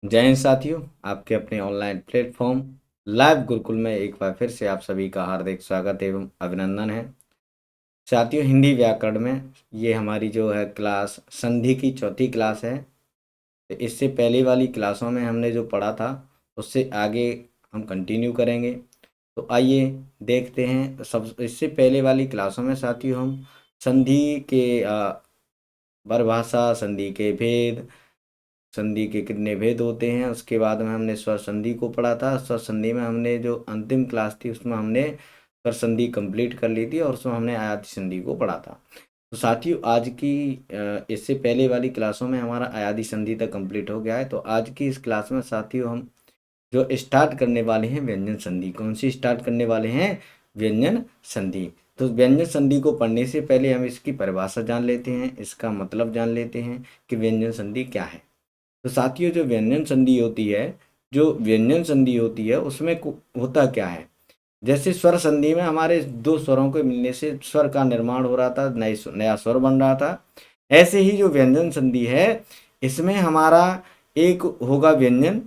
जय हिंद साथियों, आपके अपने ऑनलाइन प्लेटफॉर्म लाइव गुरुकुल में एक बार फिर से आप सभी का हार्दिक स्वागत एवं अभिनंदन है। साथियों, हिंदी व्याकरण में ये हमारी जो है क्लास संधि की चौथी क्लास है। तो इससे पहले वाली क्लासों में हमने जो पढ़ा था उससे आगे हम कंटिन्यू करेंगे। तो आइए देखते हैं। सब इससे पहले वाली क्लासों में साथियों हम संधि के परिभाषा, संधि के भेद, संधि के कितने भेद होते हैं, उसके बाद में हमने स्वर संधि को पढ़ा था। स्वर संधि में हमने जो अंतिम क्लास थी उसमें हमने स्वर संधि कंप्लीट कर ली थी और उसमें हमने आयाती संधि को पढ़ा था। तो साथियों, आज की इससे पहले वाली क्लासों में हमारा आयाती संधि तक कंप्लीट हो गया है। तो आज की इस क्लास में साथियों हम जो स्टार्ट करने वाले हैं व्यंजन संधि। कौन सी स्टार्ट करने वाले हैं? व्यंजन संधि। तो व्यंजन संधि को पढ़ने से पहले हम इसकी परिभाषा जान लेते हैं, इसका मतलब जान लेते हैं कि व्यंजन संधि क्या है। तो साथियों, जो व्यंजन संधि होती है उसमें होता क्या है। जैसे स्वर संधि में हमारे दो स्वरों के मिलने से स्वर का निर्माण हो रहा था, नया स्वर बन रहा था। ऐसे ही जो व्यंजन संधि है इसमें हमारा एक होगा व्यंजन,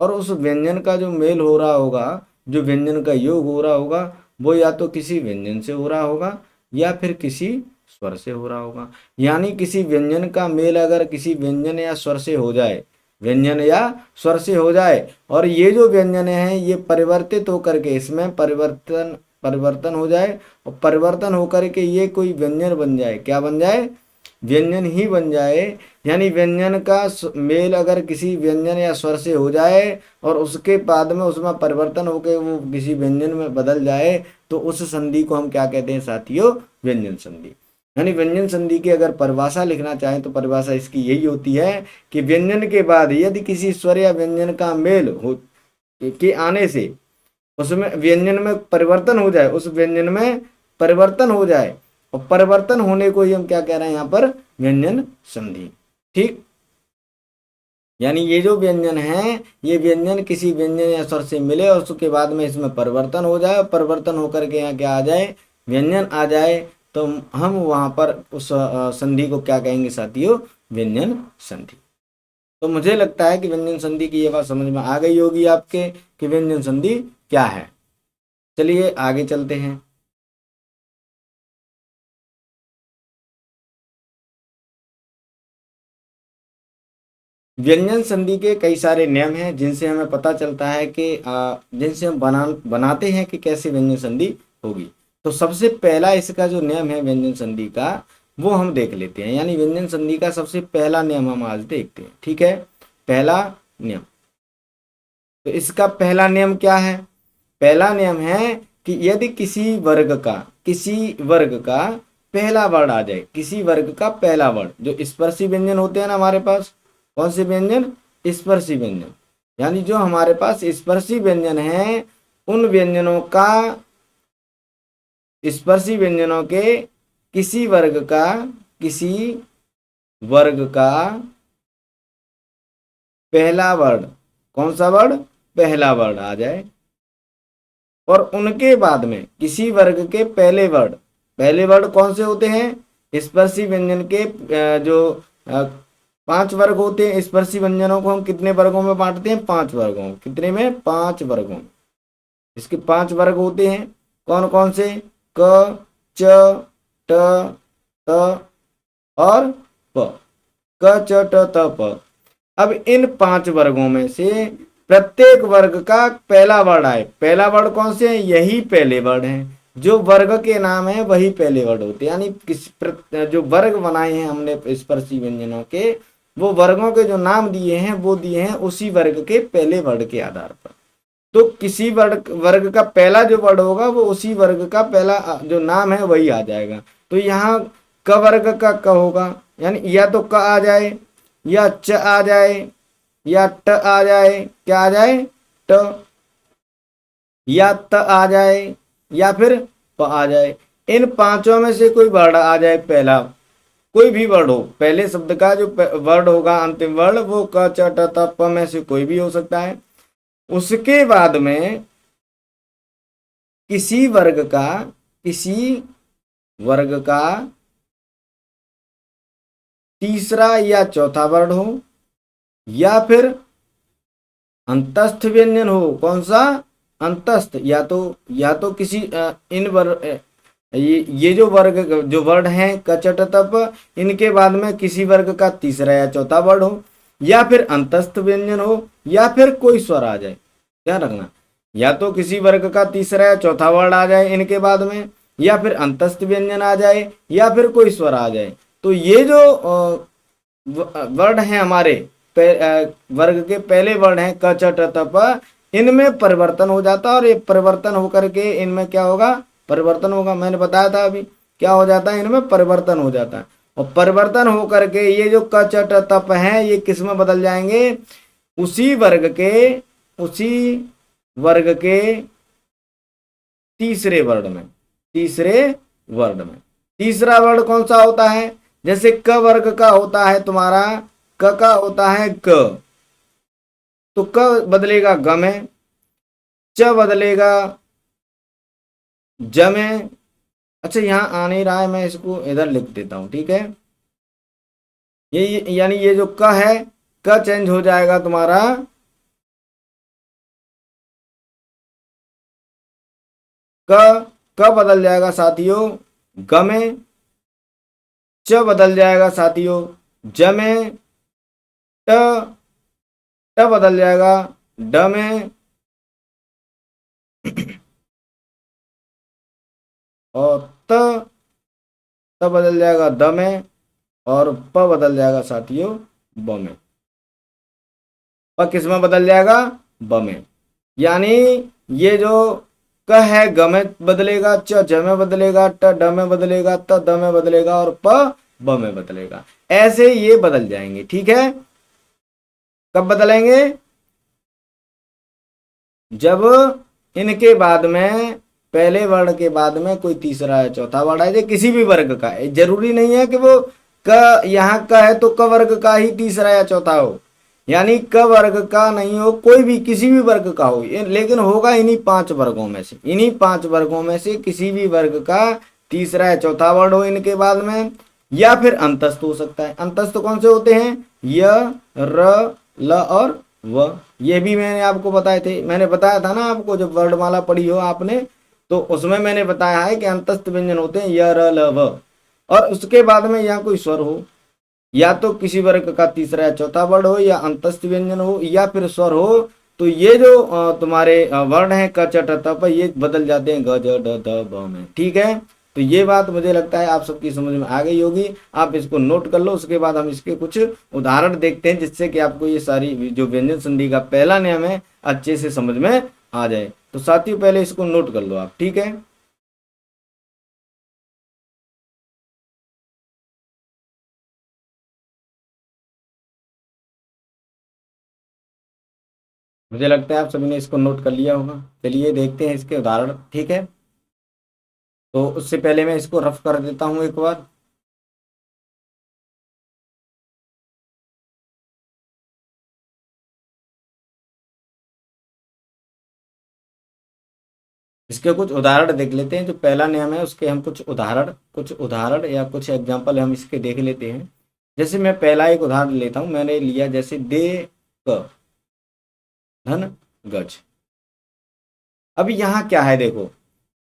और उस व्यंजन का जो मेल हो रहा होगा, जो व्यंजन का योग हो रहा होगा, वो या तो किसी व्यंजन से हो रहा होगा या फिर किसी स्वर से हो रहा होगा। यानी किसी व्यंजन का मेल अगर किसी व्यंजन या स्वर से हो जाए, व्यंजन या स्वर से हो जाए, और ये जो व्यंजन है ये परिवर्तित होकर के इसमें परिवर्तन परिवर्तन हो जाए, और परिवर्तन होकर के ये कोई व्यंजन बन जाए, क्या बन जाए? व्यंजन ही बन जाए। यानी व्यंजन का मेल अगर किसी व्यंजन या स्वर से हो जाए और उसके बाद में उसमें परिवर्तन होकर वो किसी व्यंजन में बदल जाए, तो उस संधि को हम क्या कहते हैं साथियों? व्यंजन संधि। यानी व्यंजन संधि की अगर परिभाषा लिखना चाहें तो परिभाषा इसकी यही होती है कि व्यंजन के बाद यदि किसी स्वर या व्यंजन का मेल हो के आने से उसमें व्यंजन में परिवर्तन हो जाए, उस व्यंजन में परिवर्तन हो जाए, और परिवर्तन होने को ही हम क्या कह रहे हैं यहाँ पर? व्यंजन संधि। ठीक। यानी ये जो व्यंजन है, ये व्यंजन किसी व्यंजन या स्वर से मिले और उसके बाद में इसमें परिवर्तन हो जाए, और परिवर्तन होकर के यहाँ क्या आ जाए? व्यंजन आ जाए। तो हम वहां पर उस संधि को क्या कहेंगे साथियों? व्यंजन संधि। तो मुझे लगता है कि व्यंजन संधि की ये बात समझ में आ गई होगी आपके कि व्यंजन संधि क्या है। चलिए आगे चलते हैं। व्यंजन संधि के कई सारे नियम हैं जिनसे हमें पता चलता है कि जिनसे हम बनाते हैं कि कैसे व्यंजन संधि होगी। तो सबसे पहला इसका जो नियम है व्यंजन संधि का, वो हम देख लेते हैं। यानी व्यंजन संधि का सबसे पहला नियम हम आज देखते हैं। ठीक है, पहला नियम। तो इसका पहला नियम क्या है? पहला नियम है कि यदि किसी वर्ग का पहला वर्ड आ जाए, किसी वर्ग का पहला वर्ड, जो स्पर्शी व्यंजन होते हैं ना हमारे पास, कौन से व्यंजन? स्पर्शी व्यंजन। यानी जो हमारे पास स्पर्शी व्यंजन है, उन व्यंजनों का, स्पर्शी व्यंजनों के किसी वर्ग का पहला वर्ड, कौन सा वर्ड? पहला वर्ड आ जाए, और उनके बाद में किसी वर्ग के पहले वर्ड कौन से होते हैं? स्पर्शी व्यंजन के जो 5 वर्ग होते हैं। स्पर्शी व्यंजनों को हम कितने वर्गों में बांटते हैं? 5 वर्गों। कितने में? 5 वर्गों। इसके 5 वर्ग होते हैं। कौन कौन से? क, च, ट, त और प। क, च, ट, त, प। अब इन 5 वर्गों में से प्रत्येक वर्ग का पहला वर्ड आए। पहला वर्ड कौन से है? यही पहले वर्ड हैं। जो वर्ग के नाम है वही पहले वर्ड होते हैं। यानी जो वर्ग बनाए हैं हमने स्पर्शी व्यंजनों के, वो वर्गों के जो नाम दिए हैं वो दिए हैं उसी वर्ग के पहले वर्ड के आधार पर। तो किसी वर्ग का पहला जो वर्ड होगा वो उसी वर्ग का पहला जो नाम है वही आ जाएगा। तो यहाँ क वर्ग का क होगा, यानी या तो क आ जाए, या च आ जाए, या ट आ जाए। क्या आ जाए? ट। या त आ जाए, या फिर प आ जाए। इन 5 में से कोई वर्ड आ जाए, पहला कोई भी वर्ड हो, पहले शब्द का जो वर्ड होगा अंतिम वर्ड, वो क, च, ट, त, प में से कोई भी हो सकता है। उसके बाद में किसी वर्ग का तीसरा या चौथा वर्ड हो, या फिर अंतस्थ व्यंजन हो, कौन सा, अंतस्थ, या तो किसी इन वर्ग, ये जो वर्ग, जो वर्ड हैं क चट तप, इनके बाद में किसी वर्ग का तीसरा या चौथा वर्ड हो, या फिर अंतस्थ व्यंजन हो, या फिर कोई स्वर आ जाए। ध्यान रखना, या तो किसी वर्ग का तीसरा या चौथा वर्ड आ जाए इनके बाद में, या फिर अंतस्थ व्यंजन आ जाए, या फिर कोई स्वर आ जाए। तो ये जो वर्ड हैं हमारे वर्ग के पहले वर्ड हैं क च ट त प, इनमें परिवर्तन हो जाता है, और ये परिवर्तन होकर के इनमें क्या होगा, परिवर्तन होगा। मैंने बताया था अभी, क्या हो जाता है, इनमें परिवर्तन हो जाता है, और परिवर्तन होकर के ये जो क च ट त प हैं ये किस में बदल जाएंगे, उसी वर्ग के तीसरे वर्ड में, तीसरे वर्ड में। तीसरा वर्ड कौन सा होता है, जैसे क वर्ग का होता है तुम्हारा, क का होता है क, तो क बदलेगा ग में, च बदलेगा ज में। अच्छा यहां आ नहीं रहा है, मैं इसको इधर लिख देता हूं, ठीक है। ये यानी ये जो क है, क चेंज हो जाएगा तुम्हारा, क क बदल जाएगा साथियों ग में, च बदल जाएगा साथियों ज में, ट ट बदल जाएगा ड में, और त बदल जाएगा द में, और प बदल जाएगा साथियों ब में। प किस में बदल जाएगा, ब में। यानी ये जो क है ग में बदलेगा, च ज में बदलेगा, ट ड में बदलेगा, त द में बदलेगा, और प ब में बदलेगा। ऐसे ये बदल जाएंगे, ठीक है। कब बदलेंगे, जब इनके बाद में, पहले वर्ण के बाद में कोई तीसरा या चौथा वर्ण आ जाए किसी भी वर्ग का। जरूरी नहीं है कि वो क यहाँ का है तो क वर्ग का ही तीसरा या चौथा हो, यानी क वर्ग का नहीं हो, कोई भी किसी भी वर्ग का हो, लेकिन होगा इन्हीं 5 वर्गों में से, इन्हीं 5 वर्गों में से किसी भी वर्ग का तीसरा या चौथा वर्ण हो इनके बाद में, या फिर अंतस्थ हो सकता है। अंतस्थ कौन से होते हैं, य, र, ल और व। ये भी मैंने आपको बताए थे, मैंने बताया था ना आपको, जब वर्णमाला पढ़ी हो आपने तो उसमें मैंने बताया है कि अंतस्थ व्यंजन होते हैं य, र, ल, व, और उसके बाद में यहाँ कोई स्वर हो, या तो किसी वर्ग का तीसरा या चौथा वर्ण हो, या अंतस्थ व्यंजन हो, या फिर स्वर हो। तो ये जो तुम्हारे वर्ण है क च ट त प, ये बदल जाते हैं ग ज ड द ब में, ठीक है। तो ये बात मुझे लगता है आप सबकी समझ में आ गई होगी। आप इसको नोट कर लो, उसके बाद हम इसके कुछ उदाहरण देखते हैं, जिससे कि आपको ये सारी जो व्यंजन संधि का पहला नियम है अच्छे से समझ में आ जाए। तो साथियों पहले इसको नोट कर लो आप, ठीक है। मुझे लगता है आप सभी ने इसको नोट कर लिया होगा। चलिए देखते हैं इसके उदाहरण, ठीक है। तो उससे पहले मैं इसको रफ कर देता हूं एक बार। इसके कुछ उदाहरण देख लेते हैं। जो पहला नियम है उसके हम कुछ उदाहरण या कुछ एग्जांपल हम इसके देख लेते हैं। जैसे मैं पहला एक उदाहरण लेता हूं, मैंने लिया जैसे दे क धन गज। अब यहाँ क्या है देखो,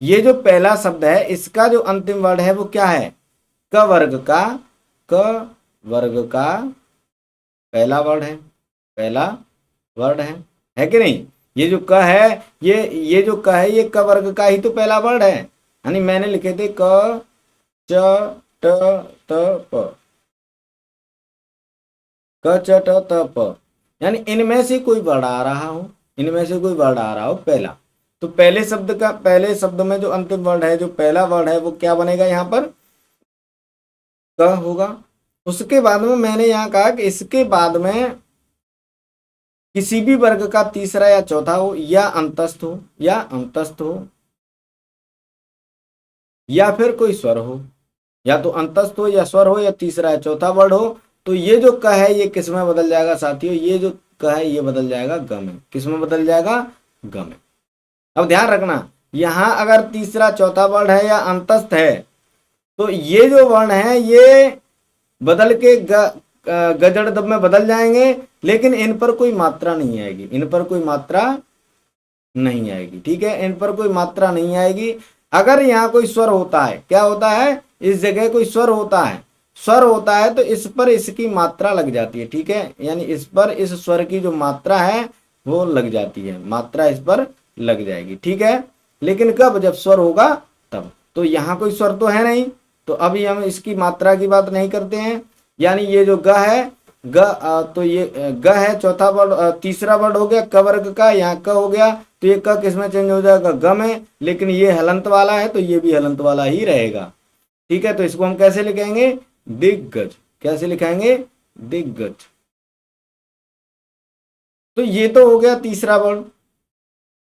ये जो पहला शब्द है इसका जो अंतिम वर्ड है वो क्या है, क वर्ग का पहला वर्ड है, पहला वर्ड है कि नहीं। ये जो क है, ये जो क है, ये क वर्ग का ही तो पहला वर्ड है। यानी मैंने लिखे थे क च ट त प, क च ट त प, यानी इनमें से कोई वर्ड आ रहा हो, इनमें से कोई वर्ड आ रहा हो पहला। तो पहले शब्द में जो अंतिम वर्ड है, जो पहला वर्ड है वो क्या बनेगा, यहाँ पर क होगा। उसके बाद में मैंने यहाँ कहा कि इसके बाद में किसी भी वर्ग का तीसरा या चौथा हो, या अंतस्थ हो, या फिर कोई स्वर हो, या तो अंतस्थ हो या स्वर हो या तीसरा या चौथा वर्ड हो। तो ये जो क है ये किस में बदल जाएगा साथियों, ये जो क है ये बदल जाएगा ग में। किस में बदल जाएगा, ग में। अब ध्यान रखना, यहां अगर तीसरा चौथा वर्ण है या अंतस्थ है, तो ये जो वर्ण है ये बदल के गजड़ दब में बदल जाएंगे, लेकिन इन पर कोई मात्रा नहीं आएगी, इन पर कोई मात्रा नहीं आएगी। ठीक है, इन पर कोई मात्रा नहीं आएगी। अगर यहाँ कोई स्वर होता है, क्या होता है, इस जगह कोई स्वर होता है, स्वर होता है तो इस पर इसकी मात्रा लग जाती है। ठीक है, यानी इस पर इस स्वर की जो मात्रा है वो लग जाती है, मात्रा इस पर लग जाएगी। ठीक है, लेकिन कब, जब स्वर होगा तब। तो यहाँ कोई स्वर तो है नहीं, तो अभी हम इसकी मात्रा की बात नहीं करते हैं। यानी ये जो ग है, तो ये ग है, चौथा वर्ड, तीसरा वर्ड हो गया क वर्ग का, यहाँ क हो गया, तो ये क किसमें चेंज हो जाएगा, ग में। लेकिन ये हलंत वाला है तो ये भी हलंत वाला ही रहेगा। ठीक है, तो इसको हम कैसे लिखेंगे, दिग्गज। कैसे लिखेंगे, दिग्गज। तो ये तो हो गया तीसरा वर्ड।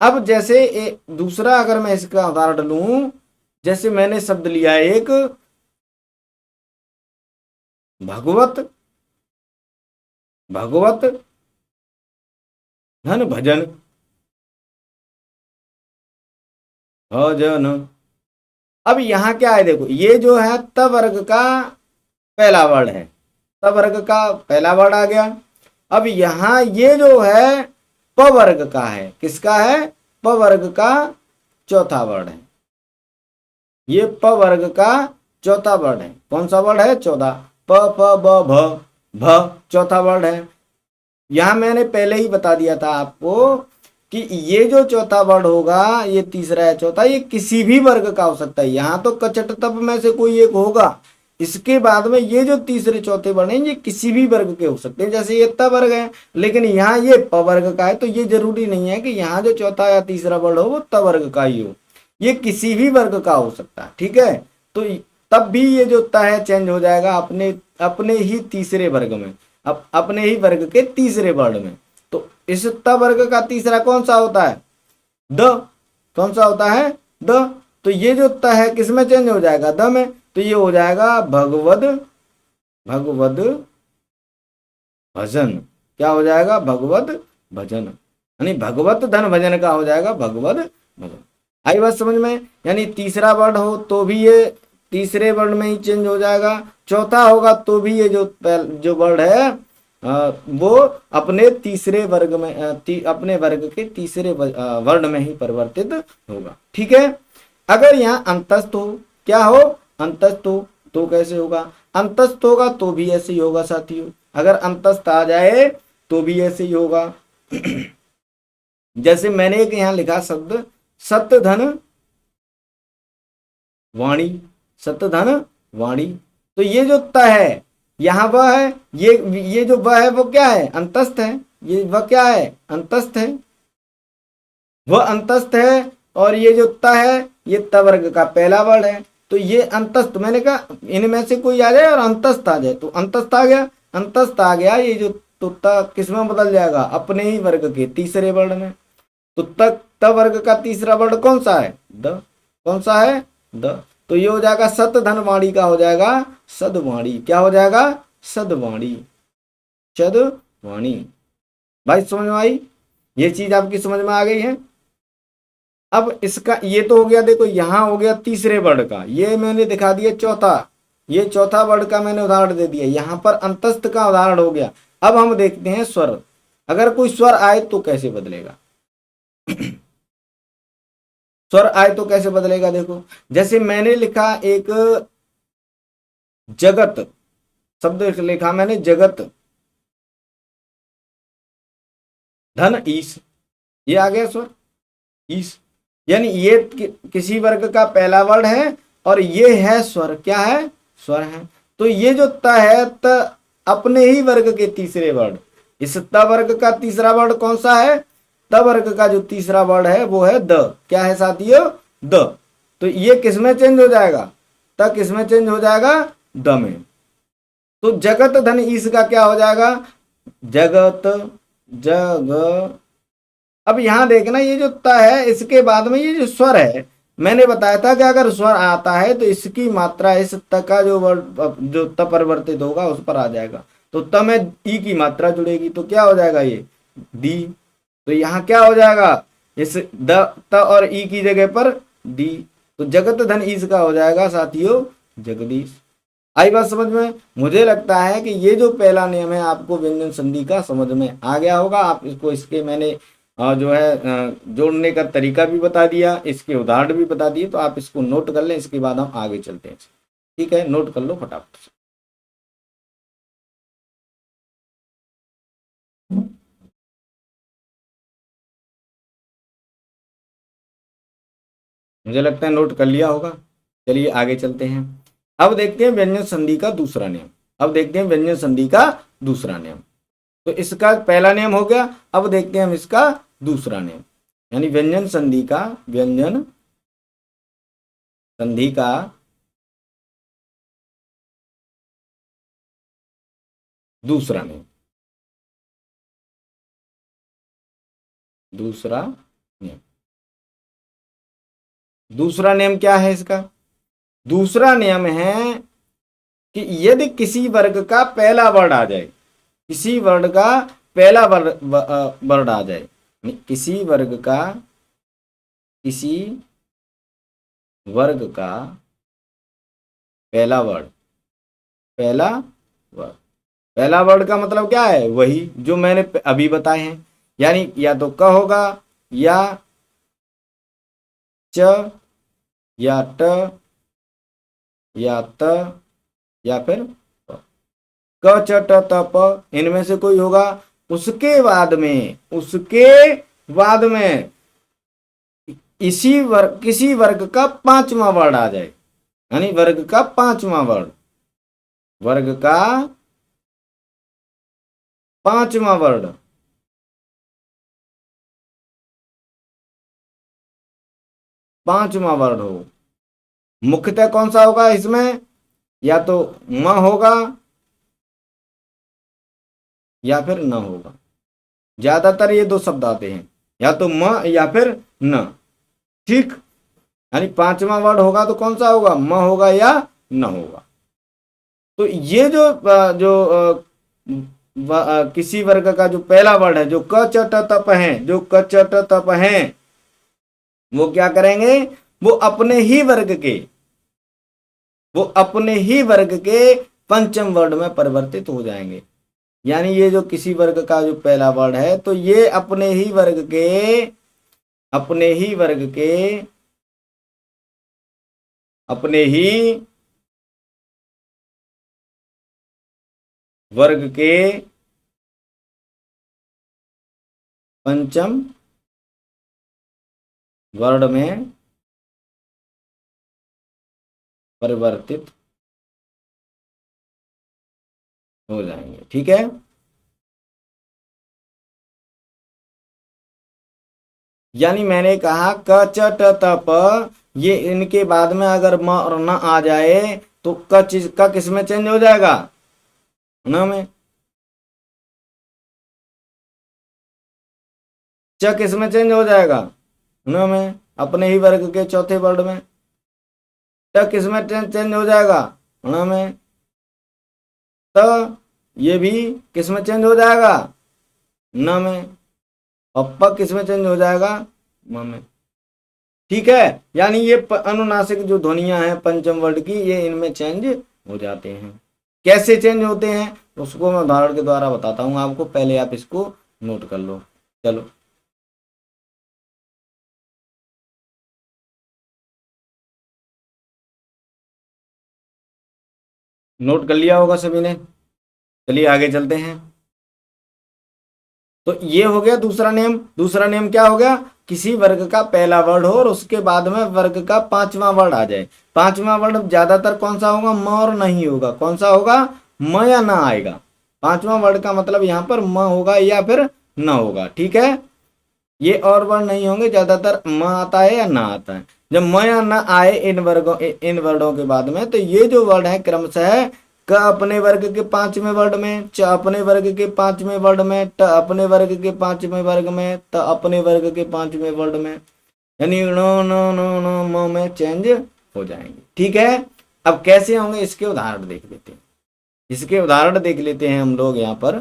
अब जैसे दूसरा अगर मैं इसका उदाहरण लूं, जैसे मैंने शब्द लिया एक भगवत, भगवत धन भजन भजन। अब यहां क्या है, देखो ये जो है त वर्ग का पहला वर्ड है, त वर्ग का पहला वर्ड आ गया। अब यहां ये जो है प वर्ग का है, किसका है, प वर्ग का चौथा वर्ड है। ये प वर्ग का चौथा वर्ड है। कौन सा वर्ड है, चौथा, प प ब भ भ चौथा वर्ड है। यहां मैंने पहले ही बता दिया था आपको कि ये जो चौथा वर्ड होगा, ये तीसरा है चौथा, ये किसी भी वर्ग का हो सकता है। यहाँ तो कचट तप में से कोई एक होगा, इसके बाद में ये जो तीसरे चौथे वर्ग हैं ये किसी भी वर्ग के हो सकते हैं। जैसे ये त वर्ग है, लेकिन यहाँ ये प वर्ग का है, तो ये जरूरी नहीं है कि यहाँ जो चौथा या तीसरा वर्ड हो वो त वर्ग का ही हो, ये किसी भी वर्ग का हो सकता है। ठीक है, तो तब भी ये जो त है चेंज हो जाएगा अपने अपने ही तीसरे वर्ग में, अपने ही वर्ग के तीसरे वर्ड में। तो इस त वर्ग का तीसरा कौन सा होता है, द। कौन सा होता है, द। तो ये जो त है किसमें चेंज हो जाएगा, द में। तो ये हो जाएगा भगवद, भगवद भजन। क्या हो जाएगा, भगवद भजन, यानी भगवत धन भजन का हो जाएगा भगवद भजन। आई बात समझ में। यानी तीसरा वर्ड हो तो भी ये तीसरे वर्ड में ही चेंज हो जाएगा, चौथा होगा तो भी ये जो वर्ड है वो अपने तीसरे वर्ग में अपने वर्ग के तीसरे वर्ण में ही परिवर्तित होगा। ठीक है, अगर यहाँ अंतस्थ हो, क्या हो, अंतस्थ हो, तो कैसे होगा, अंतस्थ होगा तो भी ऐसे ही होगा साथियों। अगर अंतस्थ आ जाए तो भी ऐसे ही होगा। जैसे मैंने एक यहाँ लिखा शब्द सत्य धन वाणी, सत्य धन वाणी। तो ये जो त है यहाँ वह है, ये जो वह है वो क्या है, अंतस्थ है। ये वह क्या है, अंतस्थ है, वह अंतस्थ है। और ये जो त है ये त वर्ग का पहला वर्ड है। तो ये अंतस्थ, मैंने कहा इनमें से कोई आ जाए और अंतस्थ आ जाए, तो अंतस्थ आ गया, अंतस्थ आ गया। ये जो तो त किसमें बदल जाएगा, अपने ही वर्ग के तीसरे वर्ड में। तो त वर्ग का तीसरा वर्ड कौन सा है, द। कौन सा है, द। तो ये हो जाएगा सत धन वाणी का हो जाएगा सदवाणी। क्या हो जाएगा, सदवाणी, सदवाणी। भाई समझ में आई, ये चीज आपकी समझ में आ गई है। अब इसका ये तो हो गया, देखो यहां हो गया तीसरे वर्ड का, ये मैंने दिखा दिया चौथा, ये चौथा वर्ड का मैंने उदाहरण दे दिया। यहां पर अंतस्थ का उदाहरण हो गया। अब हम देखते हैं स्वर, अगर कोई स्वर आए तो कैसे बदलेगा। स्वर आए तो कैसे बदलेगा, देखो जैसे मैंने लिखा एक जगत शब्द लिखा मैंने, जगत धन ईश, ये आ गया स्वर ईश। यानी ये किसी वर्ग का पहला वर्ड है और ये है स्वर, क्या है, स्वर है। तो ये जो त है, त अपने ही वर्ग के तीसरे वर्ड, इस त वर्ग का तीसरा वर्ड कौन सा है, त वर्ग का जो तीसरा वर्ड है वो है द। क्या है साथियों, द। तो ये किसमें चेंज हो जाएगा, त किसमें चेंज हो जाएगा, द में। तो जगत धन ईश का क्या हो जाएगा, जगत, जग। अब यहां देखना ये जो त है इसके बाद में ये जो स्वर है, मैंने बताया था कि अगर स्वर आता है तो इसकी मात्रा इस त का जो वर्ड जो त परिवर्तित होगा उस पर आ जाएगा। तो त में ई की मात्रा जुड़ेगी तो क्या हो जाएगा, ये दी। तो यहाँ क्या हो जाएगा, इस द त और ई की जगह पर दी। तो जगत धन ईश का हो जाएगा साथियों जगदीश। आई बात समझ में? मुझे लगता है कि ये जो पहला नियम है आपको व्यंजन संधि का समझ में आ गया होगा। आप इसको, इसके मैंने जो है जोड़ने का तरीका भी बता दिया, इसके उदाहरण भी बता दिए, तो आप इसको नोट कर लें, इसके बाद हम आगे चलते हैं। ठीक है, नोट कर लो फटाफट से। मुझे लगता है नोट कर लिया होगा। चलिए आगे चलते हैं। अब देखते हैं व्यंजन संधि का दूसरा नियम। अब देखते हैं व्यंजन संधि का दूसरा नियम। तो इसका पहला नियम हो गया, अब देखते हैं हम इसका दूसरा नियम, यानी व्यंजन संधि का, व्यंजन संधि का दूसरा नियम। दूसरा नियम, दूसरा नियम क्या है इसका? दूसरा नियम है कि यदि किसी वर्ग का पहला वर्ड आ जाए, किसी वर्ग का पहला वर्ड आ जाए, किसी वर्ग का, किसी वर्ग का पहला वर्ड, पहला वर्ड, पहला वर्ड का मतलब क्या है? वही जो मैंने अभी बताए हैं, यानी या तो क होगा, या च, या ट, या त, या फिर प। क च ट त प, इनमें से कोई होगा। उसके बाद में, उसके बाद में इसी वर्ग, किसी वर्ग का पांचवा वर्ड आ जाए, यानी वर्ग का पांचवा वर्ड, वर्ग का पांचवा वर्ड, पांचवा वर्ड हो। मुख्यतः कौन सा होगा इसमें? या तो म होगा या फिर न होगा। ज्यादातर ये दो शब्द आते हैं, या तो म या फिर न। ठीक, यानी पांचवा वर्ड होगा तो कौन सा होगा? म होगा या न होगा। तो ये जो किसी वर्ग का जो पहला वर्ड है, जो क च ट तप है, जो क च ट तप है, वो क्या करेंगे? वो अपने ही वर्ग के, वो अपने ही वर्ग के पंचम वर्ड में परिवर्तित हो जाएंगे। यानी ये जो किसी वर्ग का जो पहला वर्ड है, तो ये अपने ही वर्ग के, अपने ही वर्ग के, अपने ही वर्ग के पंचम वर्ड में परिवर्तित हो जाएंगे। ठीक है, यानी मैंने कहा क च ट त प, ये इनके बाद में अगर म और न आ जाए तो क चीज का किस में चेंज हो जाएगा? न में। च किस में चेंज हो जाएगा? न में, अपने ही वर्ग के चौथे वर्ड में। ट किस में चेंज हो जाएगा? ण में। त ये भी किस में चेंज हो जाएगा? न में। और प किस में चेंज हो जाएगा? म में। ठीक है, यानी ये अनुनासिक जो ध्वनियां हैं पंचम वर्ड की, ये इनमें चेंज हो जाते हैं। कैसे चेंज होते हैं उसको मैं उदाहरण के द्वारा बताता हूं आपको, पहले आप इसको नोट कर लो। चलो, नोट कर लिया होगा सभी ने। चलिए आगे चलते हैं। तो ये हो गया दूसरा नियम। दूसरा नियम क्या हो गया? किसी वर्ग का पहला वर्ड हो और उसके बाद में वर्ग का पांचवा वर्ड आ जाए। पांचवा वर्ड ज्यादातर कौन सा होगा? म और नहीं होगा। कौन सा होगा? म या ना आएगा। पांचवा वर्ड का मतलब यहाँ पर म होगा या फिर न होगा। ठीक है, ये और वर्ड नहीं होंगे, ज्यादातर म आता है या ना आता है। जब म या न आए इन वर्डों के बाद में, तो ये जो वर्ड है क्रमशः क अपने वर्ग के पांचवें वर्ड में, च अपने वर्ग के पांचवें वर्ड में, ट अपने वर्ग के पांचवें वर्ग में, त अपने वर्ग के पांचवें वर्ड में, यानी नो नो नो नो म में चेंज हो जाएंगे। ठीक है, अब कैसे होंगे इसके उदाहरण देख लेते हैं। इसके उदाहरण देख लेते हैं हम लोग यहाँ पर।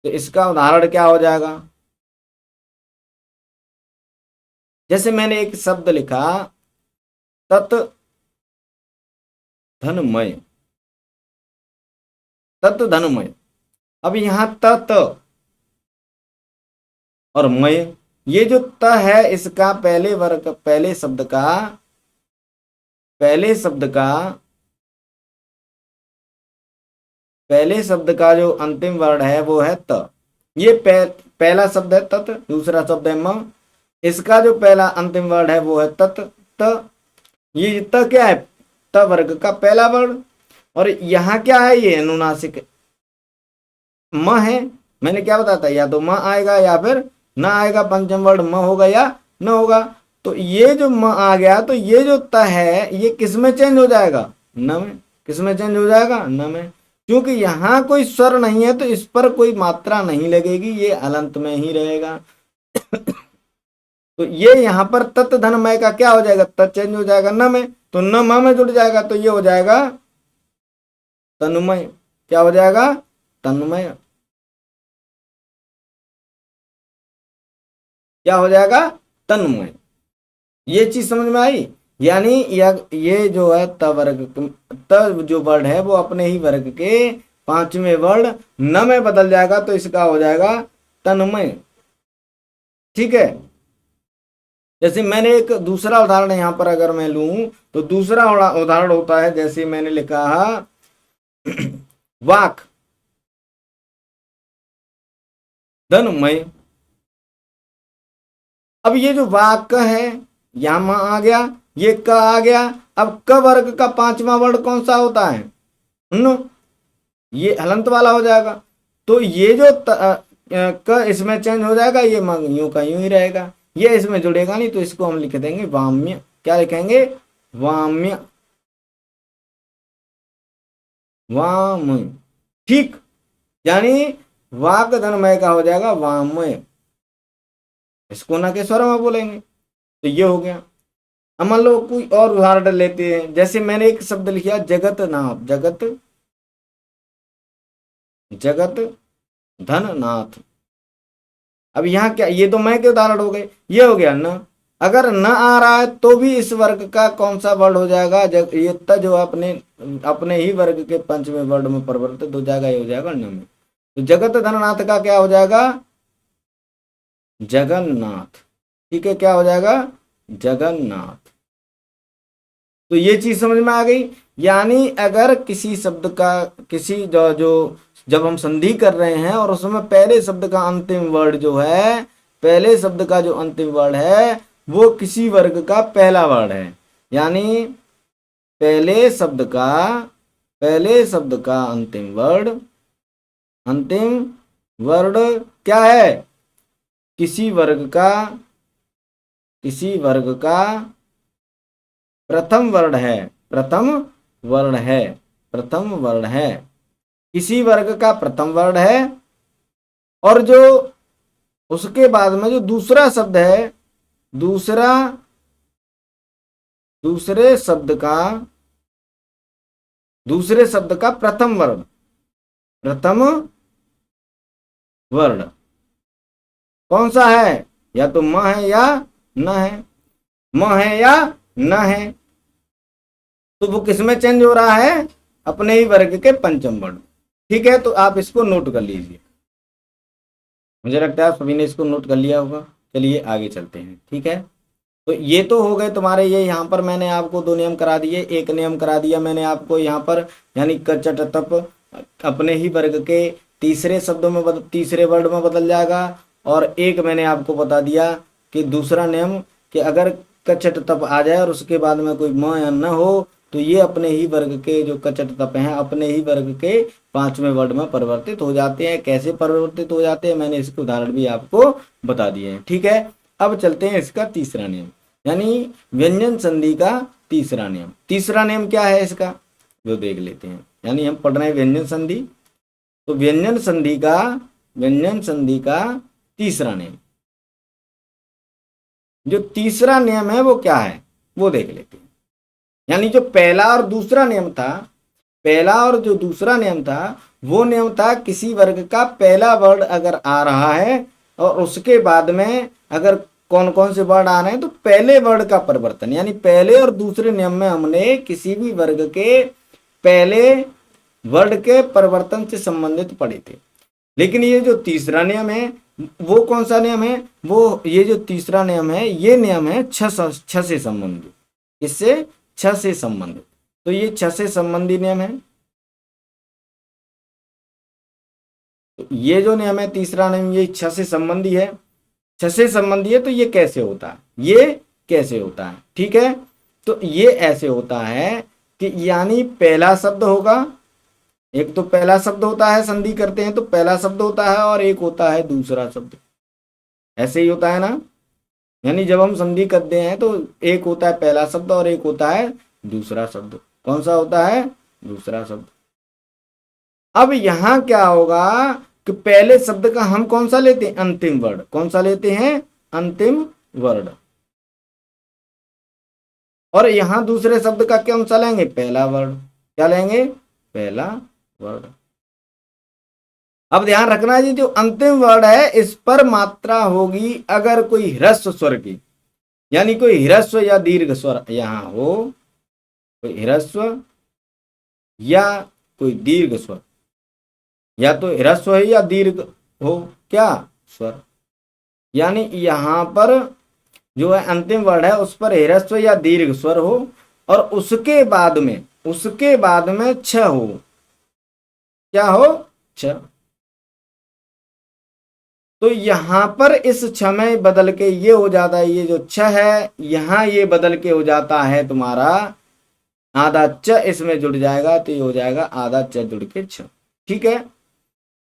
तो इसका उदाहरण क्या हो जाएगा? जैसे मैंने एक शब्द लिखा, तत् धनमय, तत् धनमय। अब यहां तत् और मय, ये जो त है इसका पहले वर्ग, पहले शब्द का जो अंतिम वर्ण है वो है त। ये पहला शब्द है तत्, दूसरा शब्द है म, इसका जो पहला अंतिम वर्ण है वो है तत् त। ये त क्या है? त वर्ग का पहला वर्ण। और यहां क्या है? ये अनुनासिक म है। मैंने क्या बताया था? या तो म आएगा या फिर न आएगा, पंचम वर्ण म होगा या न होगा। तो ये जो म आ गया, तो ये जो त है ये किस में चेंज हो जाएगा? न में। किस में चेंज हो जाएगा? न में। क्योंकि यहां कोई स्वर नहीं है तो इस पर कोई मात्रा नहीं लगेगी, ये अलंत में ही रहेगा। तो ये यहां पर तत् धनमय का क्या हो जाएगा? त चेंज हो जाएगा न में, तो न म में जुड़ जाएगा, तो ये हो जाएगा तन्मय। क्या हो जाएगा? तन्मय। क्या हो जाएगा? तन्मय। ये चीज समझ में आई? यानी ये जो है त वर्ग, त जो वर्ण है वो अपने ही वर्ग के पांचवें वर्ण न में बदल जाएगा, तो इसका हो जाएगा तन्मय। ठीक है। जैसे मैंने एक दूसरा उदाहरण यहां पर अगर मैं लूं, तो दूसरा उदाहरण होता है, जैसे मैंने लिखा वाक धनमय। अब ये जो वाक है, यहां म आ गया, ये क आ गया। अब क वर्ग का पांचवा वर्ण कौन सा होता है? नु। ये हलंत वाला हो जाएगा। तो ये जो क इसमें चेंज हो जाएगा, ये यूं का यूं ही रहेगा, ये इसमें जुड़ेगा नहीं, तो इसको हम लिख देंगे वाम्य। क्या लिखेंगे? वाम्य। वाम। ठीक। यानी वाक धनमय का हो जाएगा वामय। इसको ना के स्वर में बोलेंगे। तो ये हो गया। अब मान लो कोई और उदाहरण लेते हैं, जैसे मैंने एक शब्द लिखा जगत नाथ, जगत धन नाथ। अब यहाँ क्या? ये तो मैं के उदाहरण हो गए, ये हो गया न। अगर न आ रहा है तो भी इस वर्ग का कौन सा वर्ण हो जाएगा? ये त जो अपने अपने ही वर्ग के पंचवें वर्ण में परिवर्तित हो जाएगा, ये हो जाएगा न में। तो जगत धननाथ का क्या हो जाएगा? जगन्नाथ। ठीक है, क्या हो जाएगा? जगन्नाथ। तो ये चीज समझ में आ गई। यानी अगर किसी शब्द का किसी जो जब हम संधि कर रहे हैं और उसमें पहले शब्द का अंतिम वर्ण जो है, पहले शब्द का जो अंतिम वर्ण है वो किसी वर्ग का पहला वर्ण है, यानी पहले शब्द का अंतिम वर्ण क्या है? किसी वर्ग का प्रथम वर्ण है, प्रथम वर्ण है, किसी वर्ग का प्रथम वर्ण है। और जो उसके बाद में जो दूसरा शब्द है, दूसरे शब्द का प्रथम वर्ण कौन सा है? या तो म है या न है, म है या न है। तो वो किसमें चेंज हो रहा है? अपने ही वर्ग के पंचम वर्ण। ठीक है, तो आप इसको नोट कर लीजिए। मुझे लगता है आप सभी ने इसको नोट कर लिया होगा। चलिए आगे चलते हैं। ठीक है, तो ये तो हो गए तुम्हारे। ये यहाँ पर मैंने आपको दो नियम करा दिए। एक नियम करा दिया मैंने आपको यहाँ पर, यानी कचट तप अपने ही वर्ग के तीसरे शब्दों में तीसरे वर्ड में बदल जाएगा। और एक मैंने आपको बता दिया कि दूसरा नियम, कि अगर कचट तप आ जाए और उसके बाद में कोई म या न हो, तो ये अपने ही वर्ग के जो कचट तप हैं अपने ही वर्ग के पांचवें वर्ड में परिवर्तित हो जाते हैं। कैसे परिवर्तित हो जाते हैं मैंने इसके उदाहरण भी आपको बता दिए हैं। ठीक है, अब चलते हैं इसका तीसरा नियम, यानी व्यंजन संधि का तीसरा नियम। तीसरा नियम क्या है इसका, वो देख लेते हैं। यानी हम पढ़ रहे हैं व्यंजन संधि, तो व्यंजन संधि का तीसरा नियम, जो तीसरा नियम है वो क्या है वो देख लेते हैं। यानी जो पहला और दूसरा नियम था, पहला और जो दूसरा नियम था वो नियम था किसी वर्ग का पहला वर्ण अगर आ रहा है और उसके बाद में अगर कौन कौन से वर्ड आ रहे हैं, तो पहले वर्ड का परिवर्तन, यानी पहले और दूसरे नियम में हमने किसी भी वर्ग के पहले वर्ड के परिवर्तन से संबंधित पढ़े थे। लेकिन ये जो तीसरा नियम है वो कौन सा नियम है, वो ये जो तीसरा नियम है ये नियम है छ से संबंधित। इससे छ से संबंधित, तो ये छ से संबंधी नियम है। तो ये जो नियम है तीसरा नियम ये छ से संबंधी है, छ से संबंधी है। तो ये कैसे होता है, ये कैसे होता है, ठीक है। तो ये ऐसे होता है कि यानी पहला शब्द होगा, एक तो पहला शब्द होता है, संधि करते हैं तो पहला शब्द होता है, और एक होता है दूसरा शब्द, ऐसे ही होता है ना। यानी जब हम संधि करते हैं तो एक होता है पहला शब्द और एक होता है दूसरा शब्द। कौन सा होता है, दूसरा शब्द। अब यहां क्या होगा कि पहले शब्द का हम कौन सा लेते हैं, अंतिम वर्ड। कौन सा लेते हैं, अंतिम वर्ड। और यहां दूसरे शब्द का कौन सा लेंगे, पहला वर्ड। क्या लेंगे, पहला वर्ड। अब ध्यान रखना जी, जो अंतिम वर्ड है इस पर मात्रा होगी अगर कोई ह्रस्व स्वर की, यानी कोई ह्रस्व या दीर्घ स्वर यहां हो, कोई ह्रस्व या कोई दीर्घ स्वर, या तो ह्रस्व है या दीर्घ हो क्या, स्वर। यानी यहां पर जो है अंतिम वर्ड है उस पर ह्रस्व या दीर्घ स्वर हो, और उसके बाद में छ हो। क्या हो, छ। तो यहां पर इस छ में बदल के ये हो जाता है, ये जो छ है यहां ये बदल के हो जाता है तुम्हारा आधा च इसमें जुड़ जाएगा, तो ये हो जाएगा आधा च जुड़ के छ, ठीक है।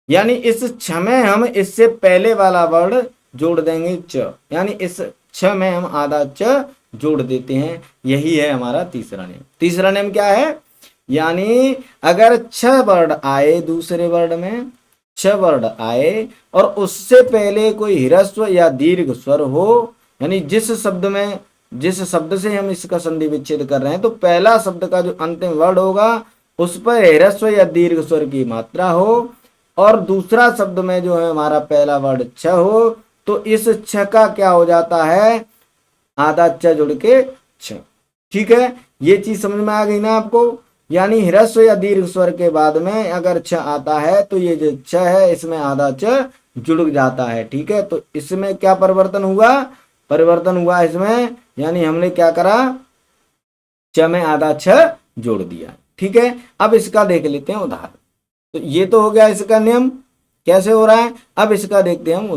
यानी इस छ में हम इससे पहले वाला वर्ड जोड़ देंगे च, यानी इस छ में हम आधा च जोड़ देते हैं। यही है हमारा तीसरा नियम। तीसरा नियम क्या है, यानी अगर छ वर्ड आए, दूसरे वर्ड में छ वर्ड आए और उससे पहले कोई ह्रस्व या दीर्घ स्वर हो, यानी जिस शब्द से हम इसका संधि विच्छेद कर रहे हैं, तो पहला शब्द का जो अंतिम वर्ड होगा उस पर ह्रस्व या दीर्घ स्वर की मात्रा हो, और दूसरा शब्द में जो है हमारा पहला वर्ड छ हो, तो इस छ का क्या हो जाता है, आधा च जुड़ के छ, ठीक है। ये चीज समझ में आ गई ना आपको। यानी ह्रस्व या दीर्घ स्वर के बाद में अगर छ आता है तो ये जो छ है इसमें आधा च जुड़ जाता है, ठीक है। तो इसमें क्या परिवर्तन हुआ इसमें, यानी हमने क्या करा, च में आधा छ जोड़ दिया, ठीक है। अब इसका देख लेते हैं उदाहरण। तो ये तो हो गया इसका नियम कैसे हो रहा है। अब इसका देखते हैं हम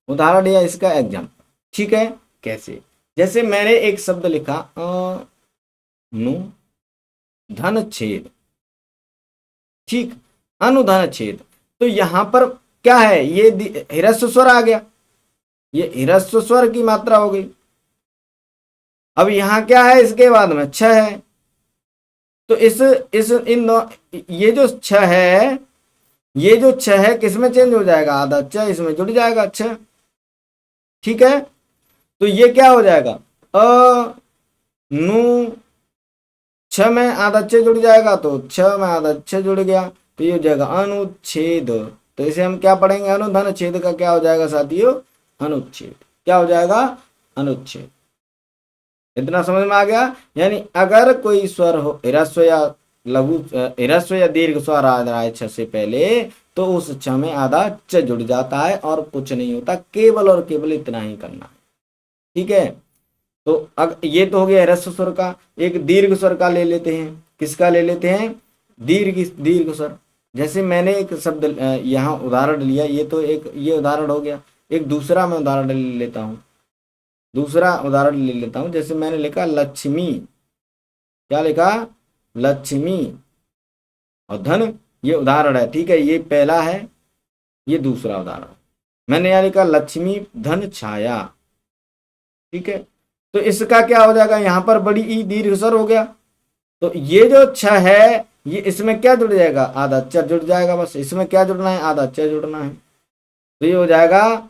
उदाहरण या इसका एग्जाम्पल, ठीक है। कैसे, जैसे मैंने एक शब्द लिखा अनुधन छेद, ठीक, अनुधन छेद। तो यहां पर क्या है, ये ह्रस्व स्वर आ गया, ये ह्रस्व स्वर की मात्रा हो गई। अब यहां क्या है, इसके बाद में छ है, तो ये जो छ है, ये जो छ है किसमें चेंज हो जाएगा, आधा च इसमें जुड़ जाएगा छ, ठीक है। तो ये क्या हो जाएगा, नु छ में आधा छ जुड़ जाएगा, तो छ में आधा छ जुड़ गया, तो ये हो जाएगा अनुच्छेद। तो इसे हम क्या पढ़ेंगे, अनुधन छेद का क्या हो जाएगा साथियों, अनुच्छेद। क्या हो जाएगा, अनुच्छेद। इतना समझ में आ गया। यानी अगर कोई स्वर हो ह्रस्व या लघु ह्रस्व या दीर्घ स्वर आ रहा है छ से पहले, तो उस छ में आधा च जुड़ जाता है और कुछ नहीं होता, केवल और केवल इतना ही करना है, ठीक है। तो ये तो हो गया ह्रस्व स्वर का। एक दीर्घ स्वर का ले लेते हैं, किसका ले लेते हैं, दीर्घ स्वर। जैसे मैंने एक शब्द यहाँ उदाहरण लिया, ये तो एक ये उदाहरण हो गया। एक दूसरा मैं उदाहरण ले लेता हूँ, जैसे मैंने लिखा लक्ष्मी। क्या लिखा, लक्ष्मी, और धन, ये उदाहरण है, ठीक है। ये पहला है, ये दूसरा उदाहरण। मैंने यहाँ लिखा लक्ष्मी धन छाया, ठीक है। तो इसका क्या हो जाएगा, यहाँ पर बड़ी ई दीर्घ स्वर हो गया। तो ये जो छ है ये इसमें क्या जुड़ जाएगा, आधा च जुड़ जाएगा, बस इसमें क्या जुड़ना है, आधा च जुड़ना है। तो ये हो जाएगा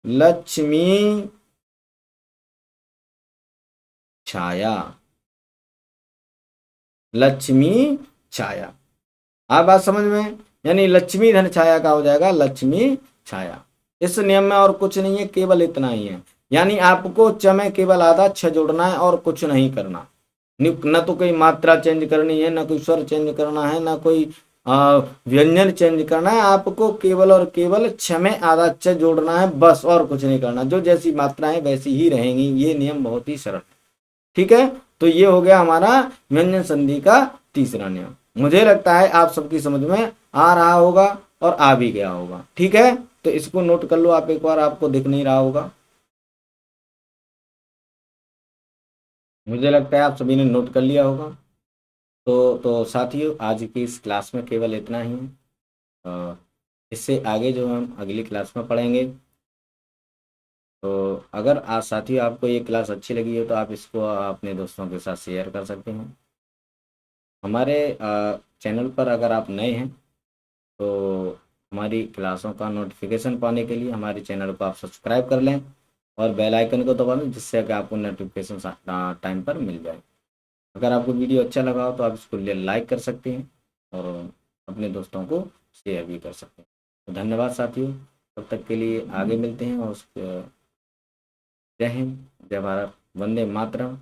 लक्ष्मी छाया, लक्ष्मी छाया। आप बात समझ में, यानी लक्ष्मी धन छाया का हो जाएगा लक्ष्मी छाया। इस नियम में और कुछ नहीं है, केवल इतना ही है। यानी आपको च में केवल आधा छ जोड़ना है और कुछ नहीं करना, न तो कोई मात्रा चेंज करनी है, ना कोई स्वर चेंज करना है, ना कोई व्यंजन चेंज करना है। आपको केवल और केवल छ में आधा च जोड़ना है बस, और कुछ नहीं करना। जो जैसी मात्राएं वैसी ही रहेंगी। ये नियम बहुत ही सरल, ठीक है। तो ये हो गया हमारा व्यंजन संधि का तीसरा नियम। मुझे लगता है आप सबकी समझ में आ रहा होगा और आ भी गया होगा, ठीक है। तो इसको नोट कर लो आप एक बार, आपको दिख नहीं रहा होगा। मुझे लगता है आप सभी ने नोट कर लिया होगा। तो साथियों, आज की इस क्लास में केवल इतना ही है। अ, इससे आगे जो हम अगली क्लास में पढ़ेंगे। तो अगर आज साथियों आपको ये क्लास अच्छी लगी हो तो आप इसको अपने दोस्तों के साथ शेयर कर सकते हैं। हमारे चैनल पर अगर आप नए हैं तो हमारी क्लासों का नोटिफिकेशन पाने के लिए हमारे चैनल को आप सब्सक्राइब कर लें और बेल आइकन को दबा लें, जिससे कि आपको नोटिफिकेशन टाइम पर मिल जाए। अगर आपको वीडियो अच्छा लगा हो तो आप इसको लाइक कर सकते हैं और अपने दोस्तों को शेयर भी कर सकते हैं। तो धन्यवाद साथियों, तब तक के लिए आगे मिलते हैं। और जय हिंद, जय भारत, वंदे मातरम।